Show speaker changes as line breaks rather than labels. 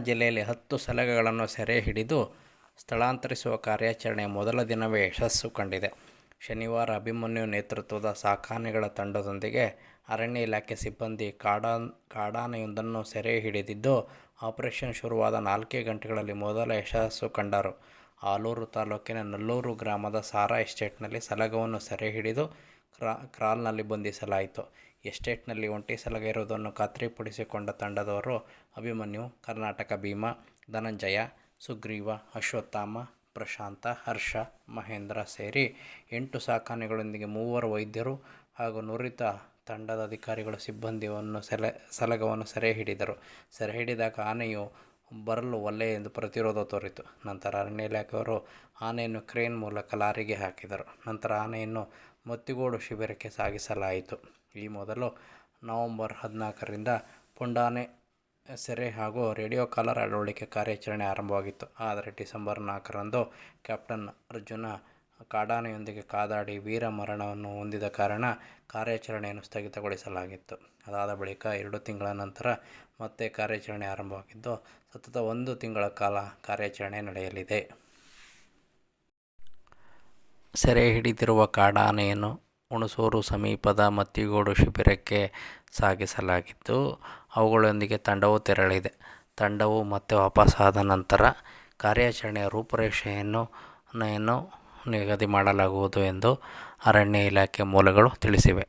ಜಿಲ್ಲೆಯಲ್ಲಿ 10 ಸಲಗಗಳನ್ನು ಸೆರೆ ಹಿಡಿದು ಸ್ಥಳಾಂತರಿಸುವ ಕಾರ್ಯಾಚರಣೆ ಮೊದಲ ದಿನವೇ ಯಶಸ್ಸು ಕಂಡಿದೆ. ಶನಿವಾರ ಅಭಿಮನ್ಯು ನೇತೃತ್ವದ ಸಾಕಾನೆಗಳ ತಂಡದೊಂದಿಗೆ ಅರಣ್ಯ ಇಲಾಖೆ ಸಿಬ್ಬಂದಿ ಕಾಡಾನೆಯೊಂದನ್ನು ಸೆರೆ ಹಿಡಿದಿದ್ದು, ಆಪರೇಷನ್ ಶುರುವಾದ 4 ಗಂಟೆಗಳಲ್ಲಿ ಮೊದಲ ಯಶಸ್ಸು ಕಂಡರು. ಆಲೂರು ತಾಲೂಕಿನ ನಲ್ಲೂರು ಗ್ರಾಮದ ಸಾರಾ ಎಸ್ಟೇಟ್ನಲ್ಲಿ ಸಲಗವನ್ನು ಸೆರೆ ಹಿಡಿದು ಕ್ರಾಲ್ನಲ್ಲಿ ಬಂಧಿಸಲಾಯಿತು. ಎಸ್ಟೇಟ್ನಲ್ಲಿ ಒಂಟಿ ಸಲಗ ಇರುವುದನ್ನು ಖಾತ್ರಿಪಡಿಸಿಕೊಂಡ ತಂಡದವರು ಅಭಿಮನ್ಯು, ಕರ್ನಾಟಕ ಭೀಮ, ಧನಂಜಯ, ಸುಗ್ರೀವ, ಅಶ್ವತ್ಥಾಮ, ಪ್ರಶಾಂತ, ಹರ್ಷ, ಮಹೇಂದ್ರ ಸೇರಿ 8 ಸಾಕಾನೆಗಳೊಂದಿಗೆ 3 ವೈದ್ಯರು ಹಾಗೂ ನುರಿತ ತಂಡದ ಅಧಿಕಾರಿಗಳು ಸಲಗವನ್ನು ಸೆರೆ ಹಿಡಿದರು. ಸೆರೆ ಹಿಡಿದಾಗ ಆನೆಯು ಬರಲು ಒಲ್ಲೆ ಎಂದು ಪ್ರತಿರೋಧ ತೋರಿತು. ನಂತರ ಅರಣ್ಯ ಇಲಾಖೆಯವರು ಆನೆಯನ್ನು ಕ್ರೇನ್ ಮೂಲಕ ಲಾರಿಗೆ ಹಾಕಿದರು. ನಂತರ ಆನೆಯನ್ನು ಮತ್ತಿಗೋಡು ಶಿಬಿರಕ್ಕೆ ಸಾಗಿಸಲಾಯಿತು. ಈ ಮೊದಲು ನವೆಂಬರ್ 14ರಿಂದ ಪುಂಡಾನೆ ಸೆರೆ ಹಾಗೂ ರೇಡಿಯೋ ಕಾಲರ್ ಅಳವಡಿಕೆ ಕಾರ್ಯಾಚರಣೆ ಆರಂಭವಾಗಿತ್ತು. ಆದರೆ ಡಿಸೆಂಬರ್ 4ರಂದು ಕ್ಯಾಪ್ಟನ್ ಅರ್ಜುನ ಕಾಡಾನೆಯೊಂದಿಗೆ ಕಾದಾಡಿ ವೀರ ಮರಣವನ್ನು ಹೊಂದಿದ ಕಾರಣ ಕಾರ್ಯಾಚರಣೆಯನ್ನು ಸ್ಥಗಿತಗೊಳಿಸಲಾಗಿತ್ತು. ಅದಾದ ಬಳಿಕ 2 ತಿಂಗಳ ನಂತರ ಮತ್ತೆ ಕಾರ್ಯಾಚರಣೆ ಆರಂಭವಾಗಿದ್ದು, ಸತತ 1 ತಿಂಗಳ ಕಾಲ ಕಾರ್ಯಾಚರಣೆ ನಡೆಯಲಿದೆ. ಸೆರೆ ಹಿಡಿದಿರುವ ಕಾಡಾನೆಯನ್ನು ಹುಣಸೂರು ಸಮೀಪದ ಮತ್ತಿಗೋಡು ಶಿಬಿರಕ್ಕೆ ಸಾಗಿಸಲಾಗಿದ್ದು, ಅವುಗಳೊಂದಿಗೆ ತಂಡವು ತೆರಳಿದೆ. ತಂಡವು ಮತ್ತೆ ವಾಪಸ್ಸಾದ ನಂತರ ಕಾರ್ಯಾಚರಣೆಯ ರೂಪುರೇಷೆಯನ್ನು ನಿಗದಿ ಮಾಡಲಾಗುವುದು ಎಂದು ಅರಣ್ಯ ಇಲಾಖೆ ಮೂಲಗಳು ತಿಳಿಸಿವೆ.